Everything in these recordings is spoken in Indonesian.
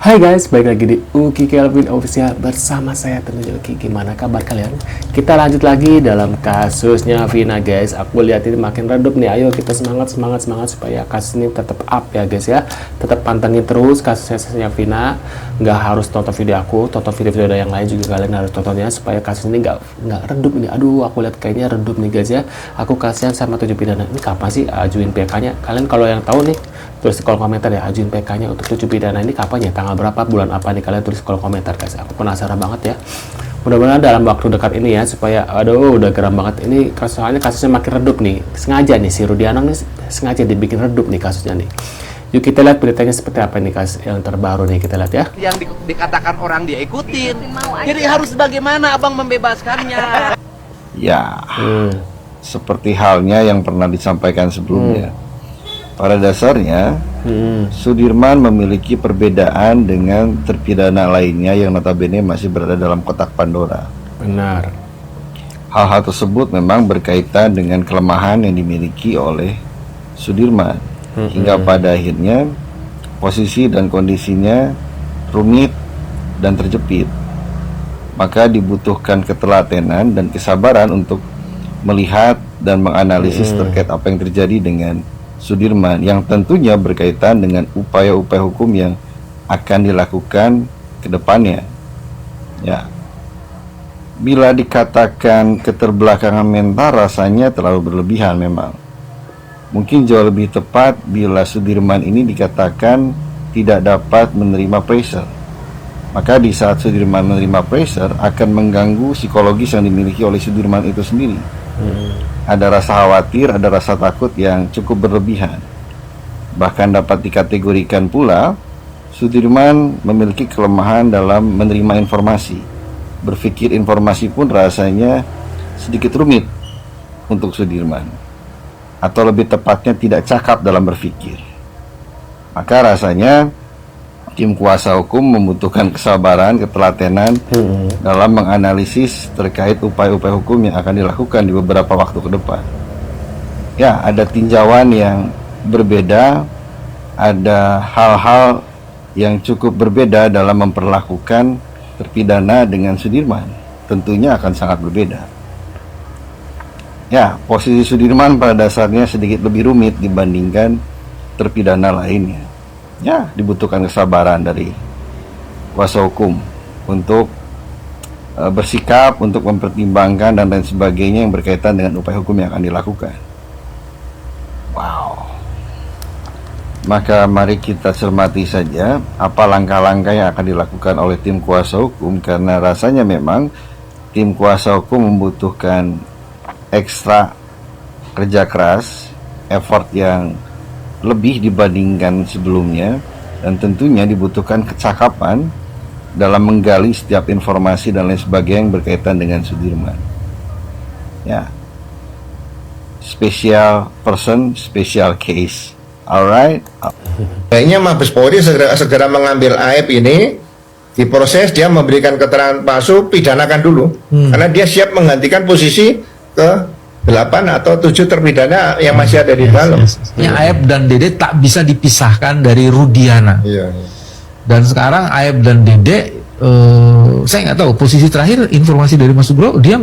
Hai guys, balik lagi di Uki Kelvin Official bersama saya tentunya Uki. Gimana kabar kalian? Kita lanjut lagi dalam kasusnya Vina guys. Aku lihat ini makin redup nih. Ayo kita semangat supaya kasus ini tetap up ya guys ya. Tetap pantengin terus kasusnya Vina. Nggak harus tonton video aku, tonton video-video yang lain juga kalian harus tontonnya supaya kasus ini nggak redup ini. Aduh, aku lihat kayaknya redup nih guys ya. Aku kasihan sama 7 pidana. Ini kapan sih ajuin PK-nya? Kalian kalau yang tahu nih tulis di kolom komentar ya, ajuin PK-nya untuk 7 pidana ini kapan ya, tanggal berapa, bulan apa nih, kalian tulis di kolom komentar guys. Aku penasaran banget ya, mudah-mudahan dalam waktu dekat ini ya, supaya aduh udah geram banget ini soalnya kasusnya makin redup nih, sengaja nih si Rudiana nih sengaja dibikin redup nih kasusnya nih. Yuk kita lihat beritanya seperti apa nih kasus yang terbaru nih, kita lihat ya. Yang dikatakan orang dia ikutin, jadi harus bagaimana abang membebaskannya? Ya, seperti halnya yang pernah disampaikan sebelumnya. Pada dasarnya, Sudirman memiliki perbedaan dengan terpidana lainnya yang notabene masih berada dalam kotak Pandora. Benar. Hal-hal tersebut memang berkaitan dengan kelemahan yang dimiliki oleh Sudirman, hingga pada akhirnya posisi dan kondisinya rumit dan terjepit. Maka dibutuhkan ketelatenan dan kesabaran untuk melihat dan menganalisis terkait apa yang terjadi dengan Sudirman, yang tentunya berkaitan dengan upaya-upaya hukum yang akan dilakukan ke depannya. Ya, bila dikatakan keterbelakangan mental rasanya terlalu berlebihan memang. Mungkin jauh lebih tepat bila Sudirman ini dikatakan tidak dapat menerima pressure. Maka di saat Sudirman menerima pressure akan mengganggu psikologis yang dimiliki oleh Sudirman itu sendiri. Ada rasa khawatir, ada rasa takut yang cukup berlebihan. Bahkan dapat dikategorikan pula Sudirman memiliki kelemahan dalam menerima informasi. Berpikir informasi pun rasanya sedikit rumit untuk Sudirman, atau lebih tepatnya tidak cakap dalam berpikir. Maka rasanya tim kuasa hukum membutuhkan kesabaran, ketelatenan dalam menganalisis terkait upaya-upaya hukum yang akan dilakukan di beberapa waktu ke depan. Ya, ada tinjauan yang berbeda, ada hal-hal yang cukup berbeda dalam memperlakukan terpidana dengan Sudirman. Tentunya akan sangat berbeda. Ya, posisi Sudirman pada dasarnya sedikit lebih rumit dibandingkan terpidana lainnya. Ya, dibutuhkan kesabaran dari kuasa hukum untuk bersikap, untuk mempertimbangkan dan lain sebagainya yang berkaitan dengan upaya hukum yang akan dilakukan. Wow. Maka mari kita cermati saja apa langkah-langkah yang akan dilakukan oleh tim kuasa hukum, karena rasanya memang tim kuasa hukum membutuhkan ekstra kerja keras, effort yang lebih dibandingkan sebelumnya, dan tentunya dibutuhkan kecakapan dalam menggali setiap informasi dan lain sebagainya yang berkaitan dengan Sudirman. Ya, special person, special case. Alright. Kayaknya Mabes Polri segera mengambil AIP ini, diproses, dia memberikan keterangan palsu, pidanakan dulu, karena dia siap menggantikan posisi ke 8 atau 7 terpidana yang masih ada di dalam. Aib dan Dede tak bisa dipisahkan dari Rudiana. Dan sekarang Aib dan Dede, saya nggak tahu posisi terakhir informasi dari Mas Sugro, dia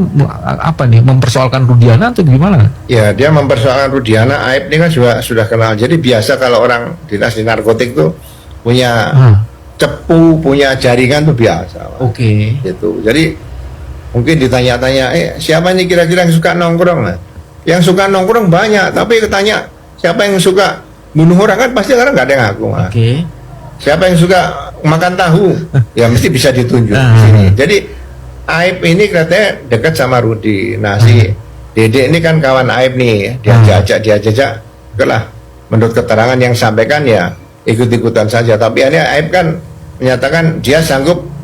apa nih, mempersoalkan Rudiana atau gimana? Ya, dia mempersoalkan Rudiana. Aib ini kan sudah kenal. Jadi biasa kalau orang dinas di narkotik tuh punya cepu, punya jaringan tuh biasa. Oke. Gitu. Jadi mungkin ditanya-tanya, siapa nih kira-kira yang suka nongkrong? Nah, yang suka nongkrong banyak, tapi ketanya siapa yang suka bunuh orang, kan pasti orang nggak ada yang ngaku. Oke. Siapa yang suka makan tahu? Ya mesti bisa ditunjuk di sini. Jadi Aib ini katanya dekat sama Rudi. Nah, si Dede ini kan kawan Aib nih, diajak, lah. Menurut keterangan yang sampaikan ya ikut-ikutan saja. Tapi akhirnya Aib kan menyatakan dia sanggup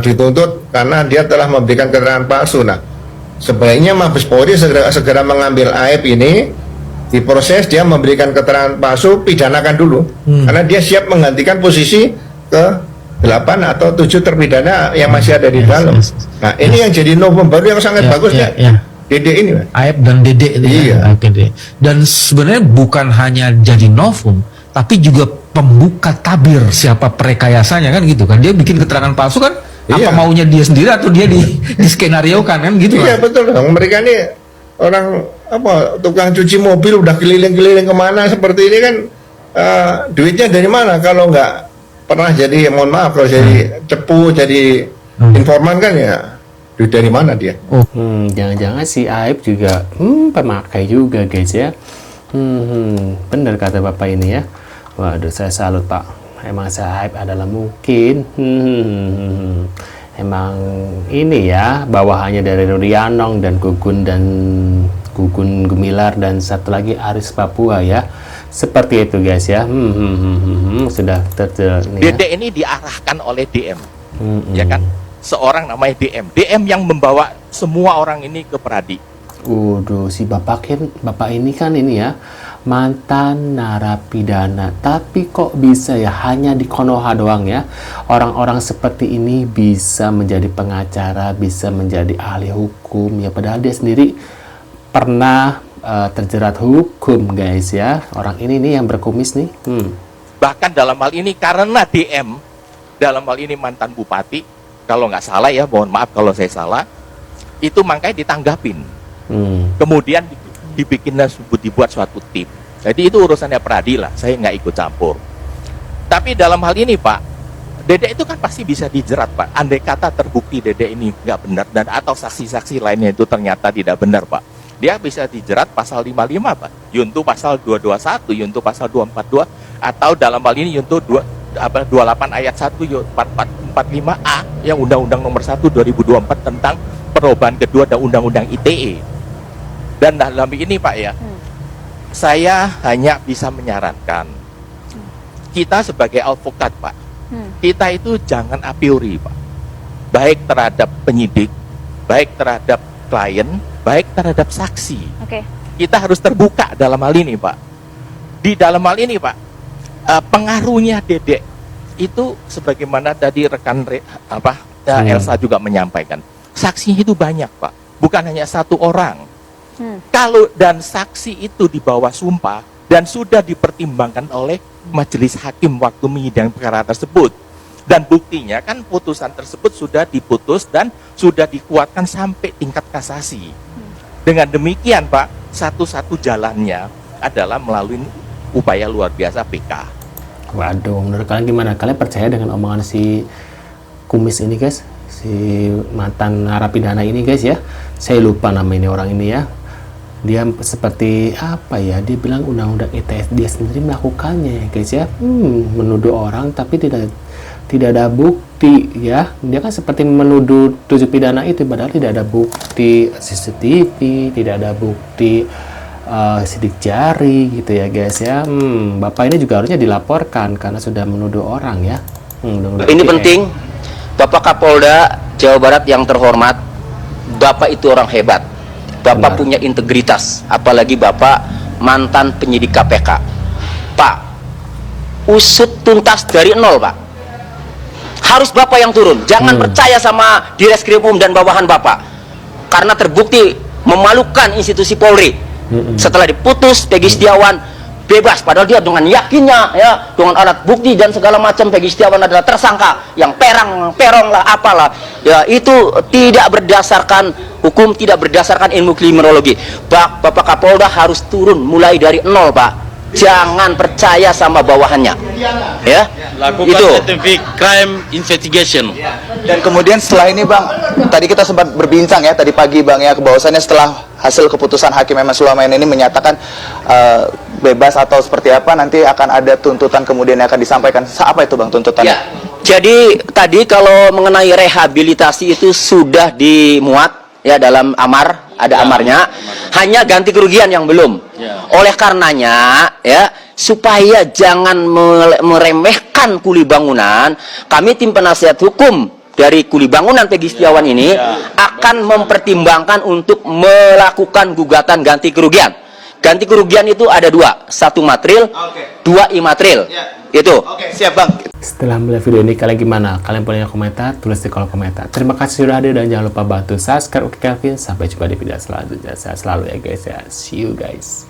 dituntut karena dia telah memberikan keterangan palsu. Nah, sebaiknya Mabes Polri segera mengambil AIP ini, diproses, dia memberikan keterangan palsu, pidanakan dulu, karena dia siap menggantikan posisi ke 8 atau 7 terpidana yang masih ada di dalam. Nah, ini yang jadi novum baru yang sangat bagusnya. Dede ini, Aib dan Dede itu. Iya. Dan sebenarnya bukan hanya jadi novum, tapi juga pembuka tabir siapa perekayasanya kan gitu kan. Dia bikin keterangan palsu kan, apa Iya. maunya dia sendiri atau dia di skenario kan gitu Iya kan. betul dong. Mereka ini orang apa tukang cuci mobil udah keliling-keliling kemana seperti ini kan, duitnya dari mana kalau nggak pernah jadi, mohon maaf kalau jadi cepu, jadi informan kan ya, duit dari mana dia? Jangan-jangan si Aib juga pemakai juga guys ya. Bener kata Bapak ini ya. Waduh, saya salut Pak. Emang si Aib adalah mungkin emang ini ya bawahannya dari Rudianong dan Gugun Gumilar dan satu lagi Aris Papua ya. Seperti itu guys ya. Sudah ini ya. Dede ini diarahkan oleh DM, ya kan? Seorang namanya DM yang membawa semua orang ini ke Peradi. Waduh, si bapak ini kan ini ya mantan narapidana, tapi kok bisa ya hanya di Konoha doang ya orang-orang seperti ini bisa menjadi pengacara, bisa menjadi ahli hukum ya, padahal dia sendiri pernah terjerat hukum guys ya. Orang ini nih yang berkumis nih. Bahkan dalam hal ini karena DM, dalam hal ini mantan bupati, kalau nggak salah ya, mohon maaf kalau saya salah, itu makanya ditanggapin. Kemudian dibuat suatu tim. Jadi itu urusannya peradilan, saya nggak ikut campur. Tapi dalam hal ini Pak, Dede itu kan pasti bisa dijerat Pak. Andai kata terbukti Dede ini nggak benar dan atau saksi-saksi lainnya itu ternyata tidak benar Pak, dia bisa dijerat pasal 55 Pak, Yuntu pasal 221, Yuntu pasal 242, atau dalam hal ini Yuntu 28 ayat 1 45A yang Undang-Undang Nomor 1 2024 tentang perubahan kedua dan Undang-Undang ITE. Dan dalam ini Pak ya, saya hanya bisa menyarankan kita sebagai advokat Pak, kita itu jangan a priori Pak, baik terhadap penyidik, baik terhadap klien, baik terhadap saksi. Kita harus terbuka dalam hal ini Pak. Di dalam hal ini Pak, pengaruhnya Dede itu sebagaimana tadi rekan Elsa juga menyampaikan, saksinya itu banyak Pak, bukan hanya satu orang. Kalau dan saksi itu di bawah sumpah dan sudah dipertimbangkan oleh majelis hakim waktu menyidang perkara tersebut, dan buktinya kan putusan tersebut sudah diputus dan sudah dikuatkan sampai tingkat kasasi. Dengan demikian Pak, satu-satu jalannya adalah melalui upaya luar biasa PK. Waduh, menurut kalian gimana? Kalian percaya dengan omongan si kumis ini guys, si mantan narapidana ini guys ya? Saya lupa nama ini orang ini ya. Dia seperti apa ya, dia bilang undang-undang ITE dia sendiri melakukannya ya guys ya, menuduh orang tapi tidak ada bukti ya. Dia kan seperti menuduh 7 pidana itu padahal tidak ada bukti CCTV, tidak ada bukti sidik jari gitu ya guys ya. Bapak ini juga harusnya dilaporkan karena sudah menuduh orang ya. Ini penting, Bapak Kapolda Jawa Barat yang terhormat, Bapak itu orang hebat. Bapak punya integritas, apalagi Bapak mantan penyidik KPK. Pak, usut tuntas dari nol Pak. Harus Bapak yang turun, jangan percaya sama Direskrimum dan bawahan Bapak, karena terbukti memalukan institusi Polri. Setelah diputus, Peggy Setiawan bebas, padahal dia dengan yakinnya ya, dengan alat bukti dan segala macam, Peggy Setiawan adalah tersangka yang perong lah apalah ya, itu tidak berdasarkan hukum, tidak berdasarkan ilmu kriminologi. Bapak Kapolda harus turun mulai dari nol Pak, jangan percaya sama bawahannya ya. Lakukan itu scientific crime investigation. Dan kemudian setelah ini Bang, tadi kita sempat berbincang ya tadi pagi Bang ya, bahwasannya setelah hasil keputusan Hakim M. Sulaiman ini menyatakan bebas atau seperti apa, nanti akan ada tuntutan kemudian yang akan disampaikan. Apa itu Bang tuntutannya? ya, jadi tadi kalau mengenai rehabilitasi itu sudah dimuat ya dalam amar, ada amarnya, hanya ganti kerugian yang belum. Oleh karenanya ya, supaya jangan meremehkan kuli bangunan, kami tim penasihat hukum dari kuli bangunan Peggy Setiawan ini akan mempertimbangkan untuk melakukan gugatan ganti kerugian. Ganti kerugian itu ada dua, satu material, dua imaterial. Itu. Siap Bang. Setelah melihat video ini kalian gimana? Kalian punya komentar? Tulis di kolom komentar. Terima kasih sudah hadir dan jangan lupa bantu subscribe. Oke Kelvin, sampai jumpa di video selanjutnya. Sehat selalu ya guys ya. See you guys.